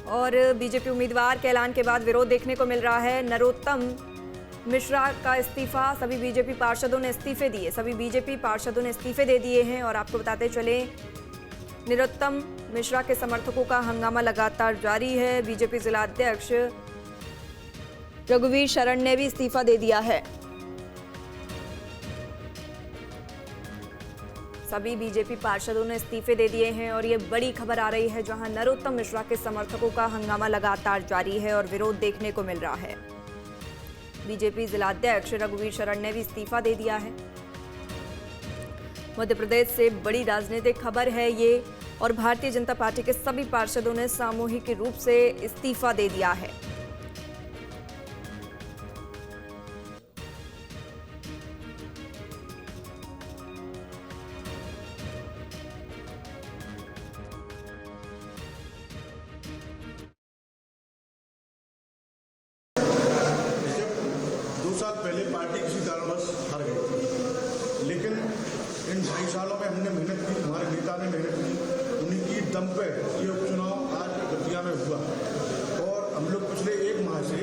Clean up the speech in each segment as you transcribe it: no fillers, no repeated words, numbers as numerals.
और बीजेपी उम्मीदवार के ऐलान के बाद विरोध देखने को मिल रहा है। नरोत्तम मिश्रा का इस्तीफा, सभी बीजेपी पार्षदों ने इस्तीफे दिए, सभी बीजेपी पार्षदों ने इस्तीफे दे दिए हैं। और आपको बताते चले, नरोत्तम मिश्रा के समर्थकों का हंगामा लगातार जारी है। बीजेपी जिला अध्यक्ष रघुवीर शरण ने भी इस्तीफा दे दिया है। सभी बीजेपी पार्षदों ने इस्तीफे दे दिए हैं और ये बड़ी खबर आ रही है, जहां नरोत्तम मिश्रा के समर्थकों का हंगामा लगातार जारी है और विरोध देखने को मिल रहा है। बीजेपी जिला अध्यक्ष रघुवीर शरण ने भी इस्तीफा दे दिया है। मध्य प्रदेश से बड़ी राजनीतिक खबर है ये, और भारतीय जनता पार्टी के सभी पार्षदों ने सामूहिक रूप से इस्तीफा दे दिया है। साल पहले पार्टी किसी कारणवश हार गई थी, लेकिन इन 2.5 सालों में हमने मेहनत की, हमारे नेता ने मेहनत की, उन्हीं की दम पे ये उपचुनाव आज दतिया में हुआ। और हम लोग पिछले 1 माह से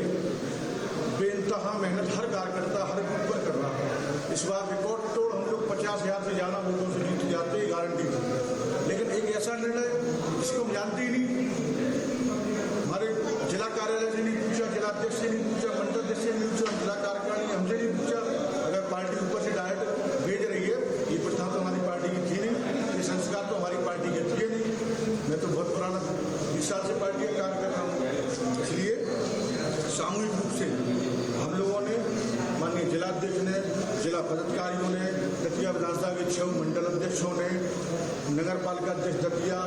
बेइंतहा मेहनत हर कार्यकर्ता हर बूथ पर कर रहा है। इस बार रिकॉर्ड तोड़ हम लोग 50,000 से ज़्यादा वोटों से जीत जाते, गारंटी थी। लेकिन एक ऐसा निर्णय जिसको हम जानते ही नहीं, हमारे जिला कार्यालय से नहीं पूछा, जिला अध्यक्ष से नहीं पूछा, मंडल अध्यक्ष से नहीं पूछा, जिला कार्यकारिणी हमसे नहीं पूछा। अगर पार्टी ऊपर से डायरेक्ट भेज रही है, ये प्रथा तो हमारी पार्टी की थी नहीं, ये संस्कार तो हमारी पार्टी के थे नहीं। मैं तो बहुत पुराना 20 साल से पार्टी का कार्य कर रहा हूँ। इसलिए सामूहिक रूप से हम लोगों ने, माननीय जिला अध्यक्ष ने, जिला पदाधिकारियों ने, दतिया विधानसभा के 6 मंडल अध्यक्षों ने, नगर पालिका अध्यक्ष दतिया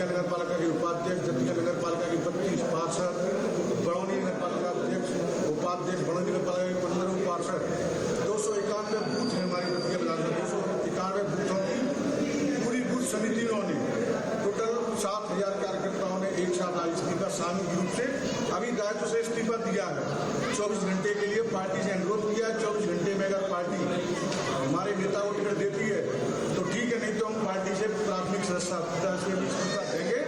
नगर पालिका के उपाध्यक्ष, दतिया नगर पालिका के 32 पार्षद, बड़ौनी नगर पालिका अध्यक्ष, उपाध्यक्ष, बड़ौनी नगर पालिका के 15 पार्षद, 291 बूथ हैं हमारी दतिया विधानसभा, 291 बूथों की पूरी बूथ समितियों ने, टोटल 7,000 कार्यकर्ताओं ने एक साथ आज इस्तीफा सामूहिक रूप से अभी दायित्व से इस्तीफा दिया है। 24 घंटे के लिए पार्टी से अनुरोध किया है। 24 घंटे में अगर पार्टी हमारे नेता को टिकट देती है तो ठीक है, नहीं तो हम पार्टी से प्राथमिक सदस्यता से भी इस्तीफा देंगे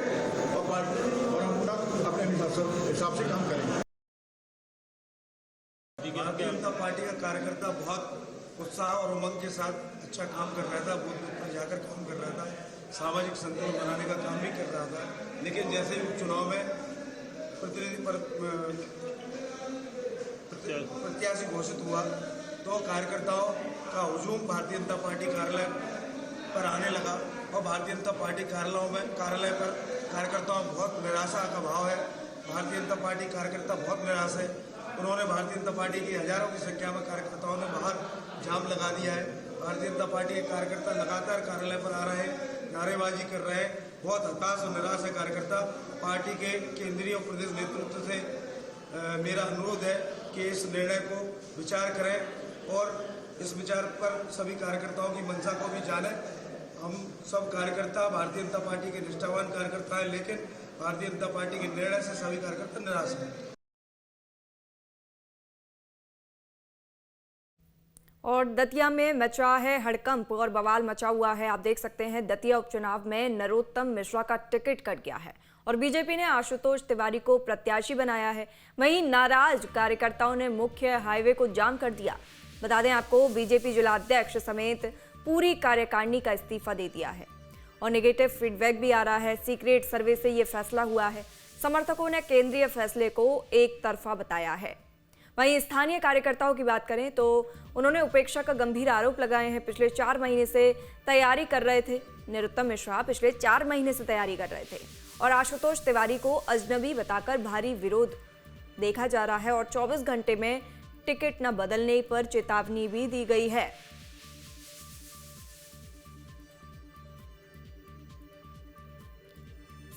और पार्टी और हम अपने हिसाब से काम करेंगे। भारतीय जनता पार्टी का कार्यकर्ता बहुत उत्साह और उमंग के साथ अच्छा काम कर रहा था, बूथ पर जाकर काम कर रहा था, सामाजिक संतुलन बनाने का काम भी कर रहा था। लेकिन जैसे ही उपचुनाव में प्रत्याशी घोषित हुआ तो कार्यकर्ताओं का हुजूम भारतीय जनता पार्टी कार्यालय पर आने लगा और भारतीय जनता पार्टी कार्यालय पर कार्यकर्ताओं में बहुत निराशा का भाव है। भारतीय जनता पार्टी कार्यकर्ता बहुत निराश है। उन्होंने भारतीय जनता पार्टी की हजारों की संख्या में कार्यकर्ताओं ने बाहर जाम लगा दिया है। भारतीय जनता पार्टी के कार्यकर्ता लगातार कार्यालय पर आ रहे हैं, नारेबाजी कर रहे हैं। बहुत हताश और निराश है कार्यकर्ता। पार्टी के केंद्रीय और प्रदेश नेतृत्व से मेरा अनुरोध है कि इस निर्णय को विचार करें और इस विचार पर सभी कार्यकर्ताओं की मंशा को भी जानें। हम सब कार्यकर्ता भारतीय जनता पार्टी के निष्ठावान कार्यकर्ता हैं, लेकिन भारतीय जनता पार्टी के निर्णय से सभी कार्यकर्ता निराश हैं। और दतिया में मचा है हड़कंप और बवाल मचा हुआ है। आप देख सकते हैं, दतिया उपचुनाव में नरोत्तम मिश्रा का टिकट कट गया है और बीजेपी ने आशुतोष तिवारी को प्रत्याशी बनाया है। वहीं नाराज कार्यकर्ताओं ने मुख्य हाईवे को जाम कर दिया। बता दें आपको, बीजेपी जिला अध्यक्ष समेत पूरी कार्यकारिणी का इस्तीफा दे दिया है और नेगेटिव फीडबैक भी आ रहा है। सीक्रेट सर्वे से ये फैसला हुआ है। समर्थकों ने केंद्रीय फैसले को एक तरफा बताया है। वहीं स्थानीय कार्यकर्ताओं की बात करें तो उन्होंने उपेक्षा का गंभीर आरोप लगाए हैं। पिछले 4 महीने से तैयारी कर रहे थे नरोत्तम मिश्रा, पिछले 4 महीने से तैयारी कर रहे थे और आशुतोष तिवारी को अजनबी बताकर भारी विरोध देखा जा रहा है और 24 घंटे में टिकट न बदलने पर चेतावनी भी दी गई है।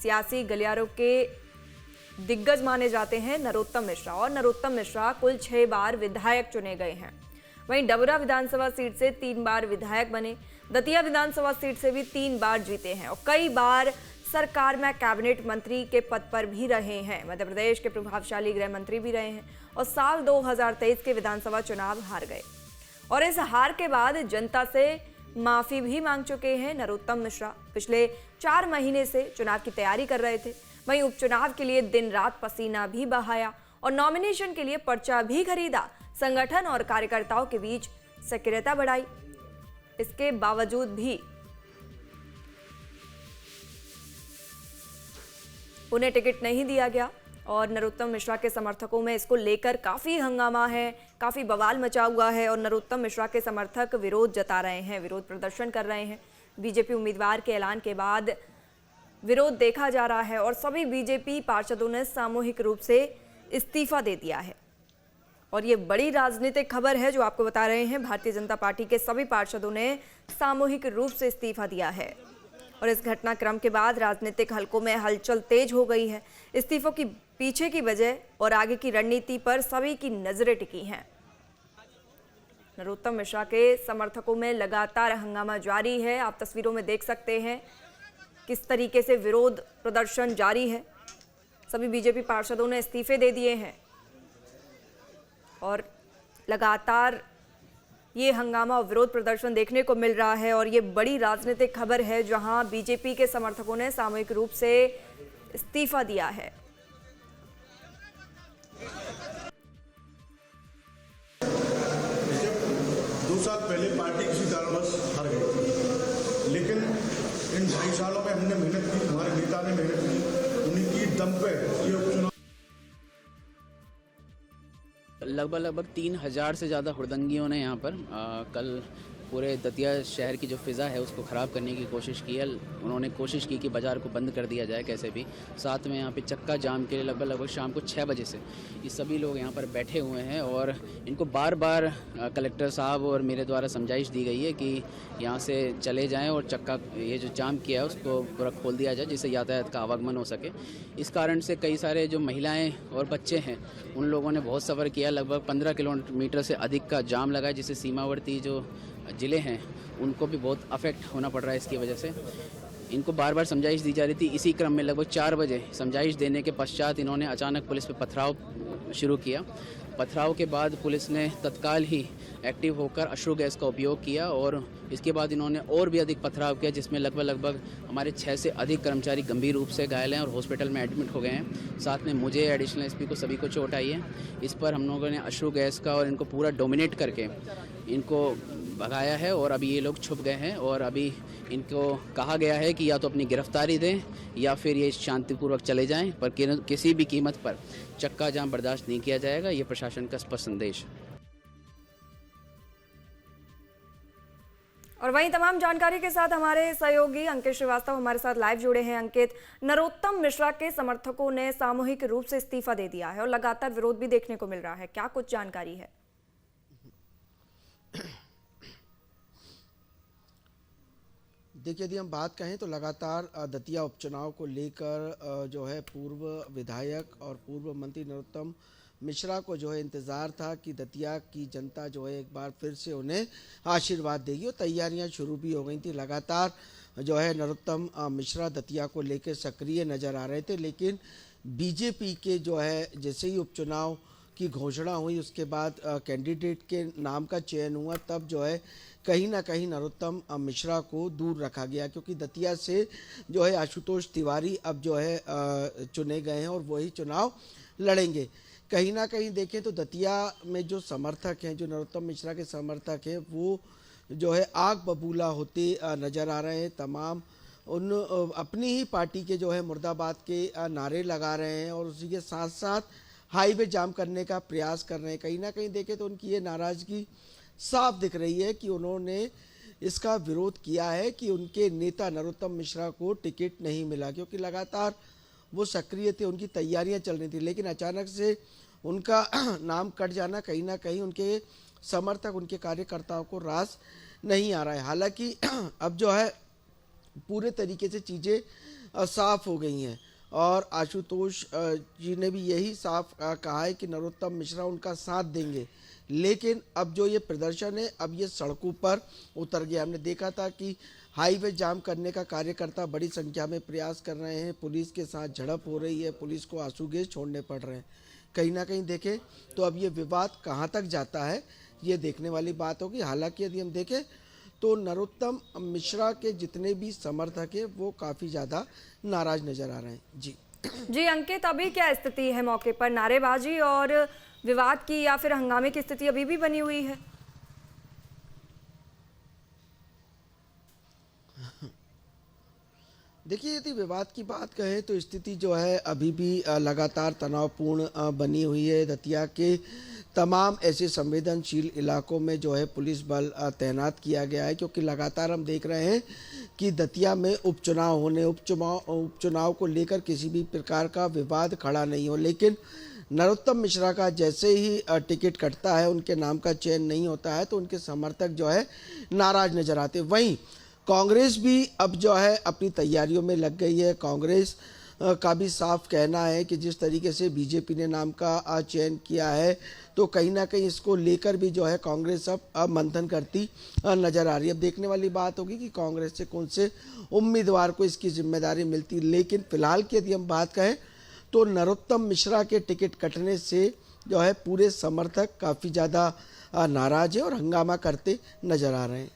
सियासी गलियारों के दिग्गज माने जाते हैं नरोत्तम मिश्रा और नरोत्तम मिश्रा कुल 6 बार विधायक चुने गए हैं। वहीं डबरा विधानसभा सीट से 3 बार विधायक बने, दतिया विधानसभा सीट से भी 3 बार जीते हैं और कई बार सरकार में कैबिनेट मंत्री के पद पर भी रहे हैं। मध्य प्रदेश के प्रभावशाली गृह मंत्री भी रहे हैं और साल 2023 के विधानसभा चुनाव हार गए और इस हार के बाद जनता से माफी भी मांग चुके हैं नरोत्तम मिश्रा। पिछले 4 महीने से चुनाव की तैयारी कर रहे थे। वहीं उपचुनाव के लिए दिन रात पसीना भी बहाया और नॉमिनेशन के लिए पर्चा भी खरीदा। संगठन और कार्यकर्ताओं के बीच सक्रियता बढ़ाई। इसके बावजूद भी उन्हें टिकट नहीं दिया गया और नरोत्तम मिश्रा के समर्थकों में इसको लेकर काफ़ी हंगामा है, काफ़ी बवाल मचा हुआ है और नरोत्तम मिश्रा के समर्थक विरोध जता रहे हैं, विरोध प्रदर्शन कर रहे हैं। बीजेपी उम्मीदवार के ऐलान के बाद विरोध देखा जा रहा है और सभी बीजेपी पार्षदों ने सामूहिक रूप से इस्तीफा दे दिया है। और ये बड़ी राजनीतिक खबर है जो आपको बता रहे हैं। भारतीय जनता पार्टी के सभी पार्षदों ने सामूहिक रूप से इस्तीफा दिया है और इस घटनाक्रम के बाद राजनीतिक हलकों में हलचल तेज हो गई है। इस्तीफों की पीछे की वजह और आगे की रणनीति पर सभी की नजरें टिकी हैं। नरोत्तम मिश्रा के समर्थकों में लगातार हंगामा जारी है। आप तस्वीरों में देख सकते हैं किस तरीके से विरोध प्रदर्शन जारी है। सभी बीजेपी पार्षदों ने इस्तीफे दे दिए हैं और लगातार ये हंगामा और विरोध प्रदर्शन देखने को मिल रहा है और ये बड़ी राजनीतिक खबर है जहां बीजेपी के समर्थकों ने सामूहिक रूप से इस्तीफा दिया है। जब 2 साल पहले पार्टी किसी कारणवश हार गई थी, लेकिन इन 2.5 सालों में हमने मेहनत की, हमारे नेता ने मेहनत की, उन्हीं की दम पे ये उपचुनाव लगभग 3000 से ज़्यादा हुड़दंगियों ने यहाँ पर कल पूरे दतिया शहर की जो फ़िज़ा है उसको ख़राब करने की कोशिश की है। उन्होंने कोशिश की कि बाज़ार को बंद कर दिया जाए कैसे भी। साथ में यहाँ पे चक्का जाम के लिए लगभग शाम को 6 बजे से ये सभी लोग यहाँ पर बैठे हुए हैं और इनको बार बार कलेक्टर साहब और मेरे द्वारा समझाइश दी गई है कि यहाँ से चले जाएं और चक्का ये जो जाम किया है उसको पूरा खोल दिया जाए जिससे यातायात का आवागमन हो सके। इस कारण से कई सारे जो महिलाएँ और बच्चे हैं उन लोगों ने बहुत सफ़र किया। लगभग 15 किलोमीटर से अधिक का जाम लगा जिससे सीमावर्ती जो ज़िले हैं उनको भी बहुत अफेक्ट होना पड़ रहा है। इसकी वजह से इनको बार बार समझाइश दी जा रही थी। इसी क्रम में लगभग 4 बजे समझाइश देने के पश्चात इन्होंने अचानक पुलिस पे पथराव शुरू किया। पथराव के बाद पुलिस ने तत्काल ही एक्टिव होकर अश्रु गैस का उपयोग किया और इसके बाद इन्होंने और भी अधिक पथराव किया जिसमें लगभग हमारे 6 से अधिक कर्मचारी गंभीर रूप से घायल हैं और हॉस्पिटल में एडमिट हो गए हैं। साथ में मुझे, एडिशनल एसपी को, सभी को चोट आई है। इस पर हम लोगों ने अश्रु गैस का और इनको पूरा डोमिनेट करके इनको भगाया है और अभी ये लोग छुप गए हैं और अभी इनको कहा गया है कि या तो अपनी गिरफ्तारी दें या फिर ये शांतिपूर्वक चले जाएं, पर किसी भी कीमत पर चक्का जाम बर्दाश्त नहीं किया जाएगा। ये प्रशासन का स्पष्ट संदेश। और वहीं तमाम जानकारी के साथ हमारे सहयोगी अंकित श्रीवास्तव हमारे साथ लाइव जुड़े हैं। अंकित, नरोत्तम मिश्रा के समर्थकों ने सामूहिक रूप से इस्तीफा दे दिया है और लगातार विरोध भी देखने को मिल रहा है, क्या कुछ जानकारी है? देखिए, यदि हम बात कहें तो लगातार दतिया उपचुनाव को लेकर जो है पूर्व विधायक और पूर्व मंत्री नरोत्तम मिश्रा को जो है इंतज़ार था कि दतिया की जनता जो है एक बार फिर से उन्हें आशीर्वाद देगी और तैयारियां शुरू भी हो गई थी। लगातार जो है नरोत्तम मिश्रा दतिया को लेकर सक्रिय नज़र आ रहे थे, लेकिन बीजेपी के जो है जैसे ही उपचुनाव की घोषणा हुई उसके बाद कैंडिडेट के नाम का चयन हुआ, तब जो है कहीं ना कहीं नरोत्तम मिश्रा को दूर रखा गया, क्योंकि दतिया से जो है आशुतोष तिवारी अब जो है चुने गए हैं और वही चुनाव लड़ेंगे। कहीं ना कहीं देखें तो दतिया में जो समर्थक हैं, जो नरोत्तम मिश्रा के समर्थक हैं, वो जो है आग बबूला होते नज़र आ रहे हैं। तमाम उन अपनी ही पार्टी के जो है मुर्दाबाद के नारे लगा रहे हैं और उसी के साथ साथ हाईवे जाम करने का प्रयास कर रहे हैं। कहीं ना कहीं देखें तो उनकी ये नाराज़गी साफ दिख रही है कि उन्होंने इसका विरोध किया है कि उनके नेता नरोत्तम मिश्रा को टिकट नहीं मिला, क्योंकि लगातार वो सक्रिय थे, उनकी तैयारियां चल रही थी, लेकिन अचानक से उनका नाम कट जाना कहीं ना कहीं उनके समर्थक, उनके कार्यकर्ताओं को रास नहीं आ रहा है। हालांकि अब जो है पूरे तरीके से चीज़ें साफ हो गई हैं और आशुतोष जी ने भी यही साफ कहा है कि नरोत्तम मिश्रा उनका साथ देंगे, लेकिन अब जो ये प्रदर्शन है अब ये सड़कों पर उतर गया। हमने देखा था कि हाईवे जाम करने का कार्यकर्ता बड़ी संख्या में प्रयास कर रहे हैं, पुलिस के साथ झड़प हो रही है, पुलिस को आंसू गैस छोड़ने पड़ रहे हैं। कहीं ना कहीं देखें तो अब ये विवाद कहाँ तक जाता है ये देखने वाली बात होगी। हालांकि यदि हम देखें तो नरोत्तम मिश्रा के जितने भी समर्थक हैं वो काफ़ी ज़्यादा नाराज़ नज़र आ रहे हैं। जी जी अंकित, अभी क्या स्थिति है मौके पर? नारेबाजी और विवाद की या फिर हंगामे की स्थिति अभी भी बनी हुई है? देखिए, यदि विवाद की बात कहें तो स्थिति जो है अभी भी लगातार तनावपूर्ण बनी हुई है। दतिया के तमाम ऐसे संवेदनशील इलाकों में जो है पुलिस बल तैनात किया गया है, क्योंकि लगातार हम देख रहे हैं कि दतिया में उपचुनाव को लेकर किसी भी प्रकार का विवाद खड़ा नहीं हो, लेकिन नरोत्तम मिश्रा का जैसे ही टिकट कटता है, उनके नाम का चयन नहीं होता है, तो उनके समर्थक जो है नाराज नजर आते। वहीं कांग्रेस भी अब जो है अपनी तैयारियों में लग गई है। कांग्रेस का भी साफ कहना है कि जिस तरीके से बीजेपी ने नाम का चयन किया है, तो कहीं ना कहीं इसको लेकर भी जो है कांग्रेस अब मंथन करती नजर आ रही है। अब देखने वाली बात होगी कि कांग्रेस से कौन से उम्मीदवार को इसकी जिम्मेदारी मिलती। लेकिन फिलहाल की यदि हम बात कहें तो नरोत्तम मिश्रा के टिकट कटने से जो है पूरे समर्थक काफ़ी ज़्यादा नाराज है और हंगामा करते नजर आ रहे हैं।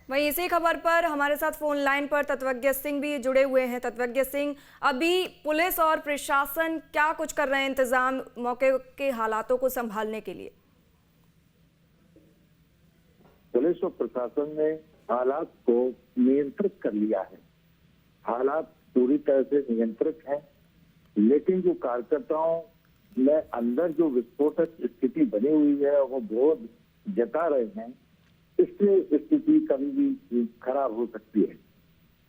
वहीं इसी खबर पर हमारे साथ फोन लाइन पर तत्वज्ञ सिंह भी जुड़े हुए हैं। तत्वज्ञ सिंह, अभी पुलिस और प्रशासन क्या कुछ कर रहे हैं इंतजाम मौके के हालातों को संभालने के लिए? पुलिस और प्रशासन ने हालात को नियंत्रित कर लिया है। हालात पूरी तरह से नियंत्रित हैं, लेकिन जो कार्यकर्ताओं में अंदर जो विस्फोटक स्थिति बनी हुई है वो विरोध जता रहे हैं, इससे स्थिति कभी भी खराब हो सकती है।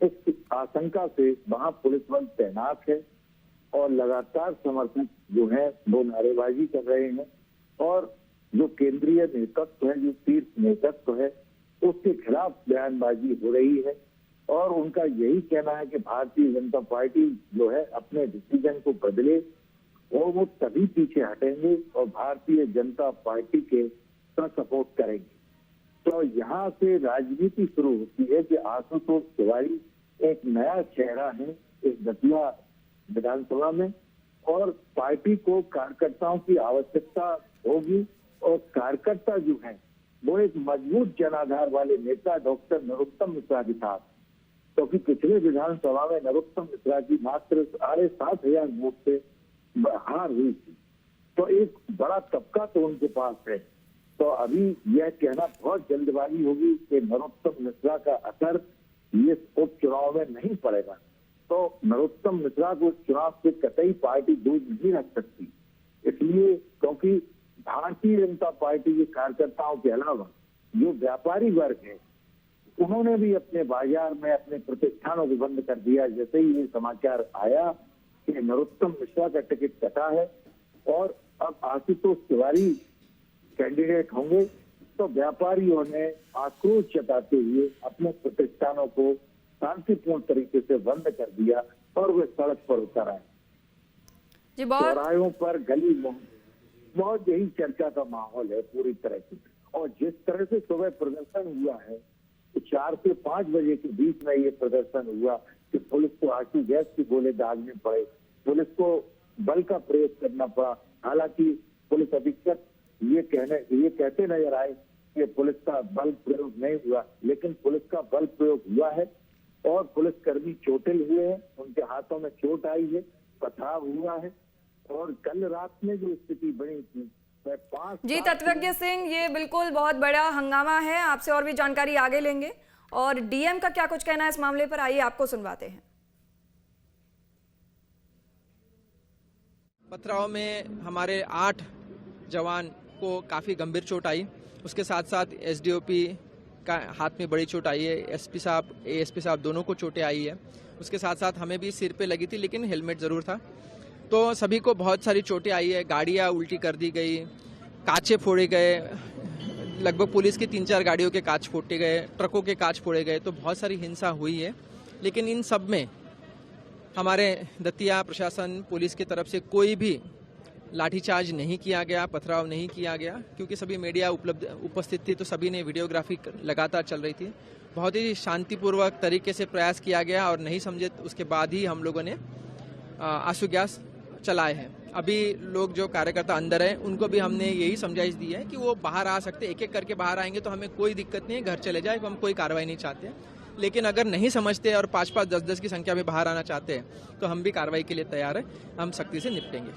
इस आशंका से वहां पुलिस बल तैनात है और लगातार समर्थक जो है वो नारेबाजी कर रहे हैं और जो केंद्रीय नेतृत्व है, जो शीर्ष नेतृत्व है, उसके खिलाफ बयानबाजी हो रही है और उनका यही कहना है कि भारतीय जनता पार्टी जो है अपने डिसीजन को बदले और वो तभी पीछे हटेंगे और भारतीय जनता पार्टी के सपोर्ट करेंगे। तो यहाँ से राजनीति शुरू होती है कि आशुतोष तिवारी एक नया चेहरा है इस दतिया विधानसभा में और पार्टी को कार्यकर्ताओं की आवश्यकता होगी और कार्यकर्ता जो है वो एक मजबूत जनाधार वाले नेता डॉक्टर नरोत्तम मिश्रा के साथ, क्योंकि पिछले विधानसभा में नरोत्तम मिश्रा की मात्र 7,500 वोट से हार हुई थी, तो एक बड़ा तबका तो उनके पास है। तो अभी यह कहना बहुत जल्दबाजी होगी कि नरोत्तम मिश्रा का असर ये उपचुनाव में नहीं पड़ेगा। तो नरोत्तम मिश्रा को चुनाव से कतई पार्टी दूर नहीं रख सकती, इसलिए क्योंकि भारतीय जनता पार्टी के कार्यकर्ताओं के अलावा जो व्यापारी वर्ग है उन्होंने भी अपने बाजार में अपने प्रतिष्ठानों को बंद कर दिया। जैसे ही ये समाचार आया कि नरोत्तम मिश्रा का टिकट कटा है और अब आशुतोष तिवारी कैंडिडेट होंगे, तो व्यापारियों ने आक्रोश जताते हुए अपने प्रतिष्ठानों को शांतिपूर्ण तरीके से बंद कर दिया और वे सड़क पर उतर आए। चौराहों पर गली में बहुत यही चर्चा का माहौल है पूरी तरह से। और जिस तरह से सुबह प्रदर्शन हुआ है, तो 4 से 5 बजे के बीच में ये प्रदर्शन हुआ कि पुलिस को आंसू गैस के गोले दागने पड़े, पुलिस को बल का प्रयोग करना पड़ा। हालांकि पुलिस अधीक्षक ये कहते नजर आए कि पुलिस का बल प्रयोग नहीं हुआ, लेकिन पुलिस का बल प्रयोग हुआ है और पुलिसकर्मी चोटिल हुए हैं, उनके हाथों में चोट आई है, पथराव हुआ है। और कल रात में जो स्थिति बनी थी जी तत्वज्ञ सिंह, ये बिल्कुल बहुत बड़ा हंगामा है। आपसे और भी जानकारी आगे लेंगे। और डीएम का क्या कुछ कहना है इस मामले पर, आइए आपको सुनवाते हैं। पथराव में हमारे 8 जवान को काफ़ी गंभीर चोट आई, उसके साथ साथ एसडीओपी का हाथ में बड़ी चोट आई है, एसपी साहब एएसपी साहब दोनों को चोटें आई है। उसके साथ साथ हमें भी सिर पे लगी थी, लेकिन हेलमेट ज़रूर था। तो सभी को बहुत सारी चोटें आई है, गाड़ियाँ उल्टी कर दी गई, कांचे फोड़े गए, लगभग पुलिस की 3-4 गाड़ियों के कांच फोड़े गए, ट्रकों के कांच फोड़े गए, तो बहुत सारी हिंसा हुई है। लेकिन इन सब में हमारे दतिया प्रशासन पुलिस की तरफ से कोई भी लाठीचार्ज नहीं किया गया, पथराव नहीं किया गया, क्योंकि सभी मीडिया उपस्थित थी, तो सभी ने वीडियोग्राफी लगातार चल रही थी। बहुत ही शांतिपूर्वक तरीके से प्रयास किया गया और नहीं समझे उसके बाद ही हम लोगों ने आंसू गैस चलाए हैं। अभी लोग जो कार्यकर्ता अंदर हैं उनको भी हमने यही समझाइश दी है कि वो बाहर आ सकते, एक एक करके बाहर आएंगे तो हमें कोई दिक्कत नहीं है, घर चले जाए, हम कोई कार्रवाई नहीं चाहते हैं। लेकिन अगर नहीं समझते और 5-5, 10-10 की संख्या में बाहर आना चाहते हैं तो हम भी कार्रवाई के लिए तैयार हैं, हम सख्ती से निपटेंगे।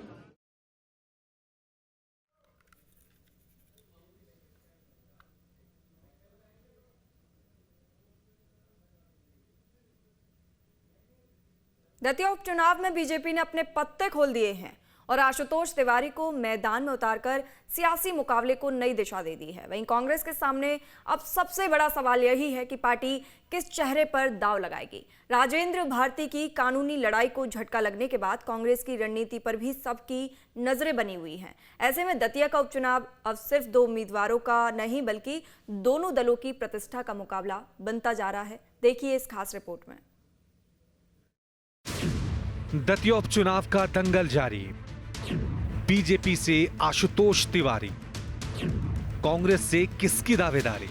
दतिया उपचुनाव में बीजेपी ने अपने पत्ते खोल दिए हैं और आशुतोष तिवारी को मैदान में उतारकर सियासी मुकाबले को नई दिशा दे दी है। वहीं कांग्रेस के सामने अब सबसे बड़ा सवाल यही है कि पार्टी किस चेहरे पर दांव लगाएगी। राजेंद्र भारती की कानूनी लड़ाई को झटका लगने के बाद कांग्रेस की रणनीति पर भी सबकी नजरें बनी हुई हैं। ऐसे में दतिया का उपचुनाव अब सिर्फ 2 उम्मीदवारों का नहीं बल्कि दोनों दलों की प्रतिष्ठा का मुकाबला बनता जा रहा है। देखिए इस खास रिपोर्ट में। दतिया उपचुनाव का दंगल जारी। बीजेपी से आशुतोष तिवारी, कांग्रेस से किसकी दावेदारी।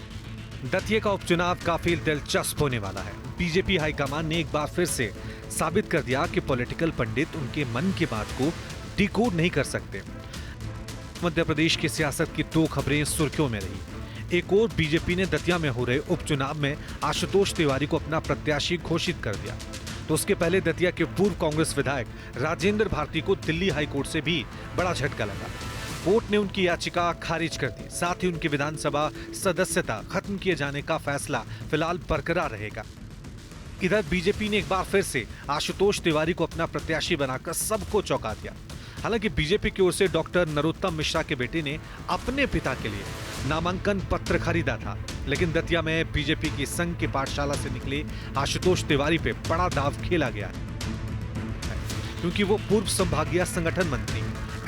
दतिया का उपचुनाव काफी दिलचस्प होने वाला है। बीजेपी हाईकमान ने एक बार फिर से साबित कर दिया कि पॉलिटिकल पंडित उनके मन की बात को डिकोड नहीं कर सकते। मध्य प्रदेश की सियासत की 2 खबरें सुर्खियों में रही। एक और बीजेपी ने दतिया में हो रहे उपचुनाव में आशुतोष तिवारी को अपना प्रत्याशी घोषित कर दिया, तो उसके पहले दतिया के पूर्व कांग्रेस विधायक राजेंद्र भारती को दिल्ली हाईकोर्ट से भी बड़ा झटका लगा। कोर्ट ने उनकी याचिका खारिज कर दी। साथ ही उनकी विधानसभा सदस्यता खत्म किए जाने का फैसला फिलहाल बरकरार रहेगा। इधर बीजेपी ने एक बार फिर से आशुतोष तिवारी को अपना प्रत्याशी बनाकर सबको चौंका दिया। हालांकि बीजेपी की ओर से डॉक्टर नरोत्तम मिश्रा के बेटे ने अपने पिता के लिए नामांकन पत्र खरीदा था, लेकिन दतिया में बीजेपी की संघ की पाठशाला से निकले आशुतोष तिवारी पे बड़ा दाव खेला गया है, क्योंकि वो पूर्व संभागीय संगठन मंत्री,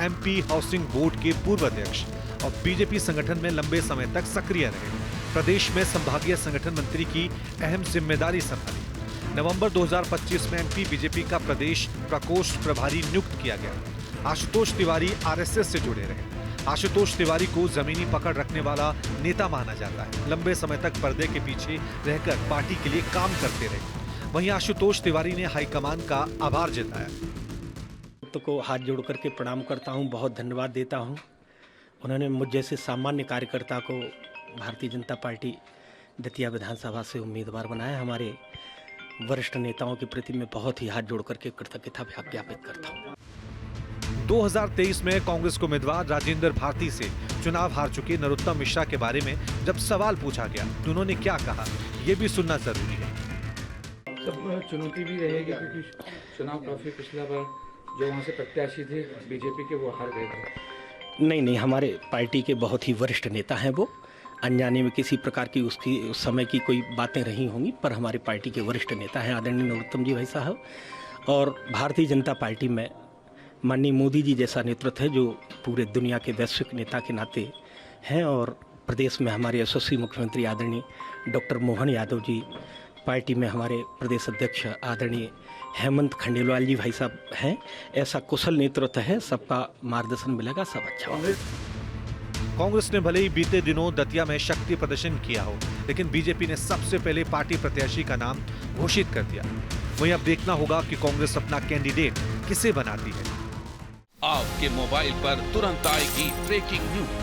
एमपी हाउसिंग बोर्ड के पूर्व अध्यक्ष और बीजेपी संगठन में लंबे समय तक सक्रिय रहे। प्रदेश में संभागीय संगठन मंत्री की अहम जिम्मेदारी संभाली। नवंबर 2025 में एमपी बीजेपी का प्रदेश प्रकोष्ठ प्रभारी नियुक्त किया गया। आशुतोष तिवारी आरएसएस से जुड़े रहे। आशुतोष तिवारी को जमीनी पकड़ रखने वाला नेता माना जाता है। लंबे समय तक पर्दे के पीछे रहकर पार्टी के लिए काम करते रहे। वहीं आशुतोष तिवारी ने हाईकमान का आभार जताया। को हाथ जोड़ करके प्रणाम करता हूं, बहुत धन्यवाद देता हूं। उन्होंने मुझ जैसे सामान्य कार्यकर्ता को भारतीय जनता पार्टी दतिया विधानसभा से उम्मीदवार बनाया। हमारे वरिष्ठ नेताओं के प्रति मैं बहुत ही हाथ जोड़ करके कृतज्ञता ज्ञापित करता हूं। 2023 में कांग्रेस के उम्मीदवार राजेंद्र भारती से चुनाव हार चुके नरोत्तम मिश्रा के बारे में जब सवाल पूछा गया तो उन्होंने क्या कहा, ये भी सुनना जरूरी है। सब चुनौती भी रहेगी क्योंकि चुनाव काफी पिछला बार जो वहाँ से प्रत्याशी थे बीजेपी के वो हार गए थे। नहीं, हमारे पार्टी के बहुत ही वरिष्ठ नेता हैं वो। अनजाने में किसी प्रकार की उसकी उस समय की कोई बातें रही होंगी, पर हमारे पार्टी के वरिष्ठ नेता हैं आदरणीय नरोत्तम जी भाई साहब। और भारतीय जनता पार्टी में माननीय मोदी जी जैसा नेतृत्व है जो पूरे दुनिया के वैश्विक नेता के नाते हैं। और प्रदेश में हमारे यशस्वी मुख्यमंत्री आदरणीय डॉक्टर मोहन यादव जी, पार्टी में हमारे प्रदेश अध्यक्ष आदरणीय हेमंत खंडेलवाल जी भाई साहब हैं। ऐसा कुशल नेतृत्व है, सबका मार्गदर्शन मिलेगा, सब अच्छा होगा। कांग्रेस ने भले ही बीते दिनों दतिया में शक्ति प्रदर्शन किया हो, लेकिन बीजेपी ने सबसे पहले पार्टी प्रत्याशी का नाम घोषित कर दिया। वहीं अब देखना होगा कि कांग्रेस अपना कैंडिडेट किसे बनाती है। आपके मोबाइल पर तुरंत आएगी ब्रेकिंग न्यूज।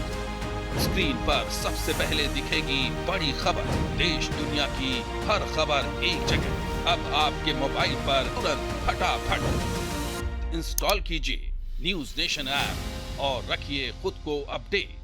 स्क्रीन पर सबसे पहले दिखेगी बड़ी खबर। देश दुनिया की हर खबर एक जगह। अब आपके मोबाइल पर तुरंत फटाफट इंस्टॉल कीजिए न्यूज नेशन ऐप और रखिए खुद को अपडेट।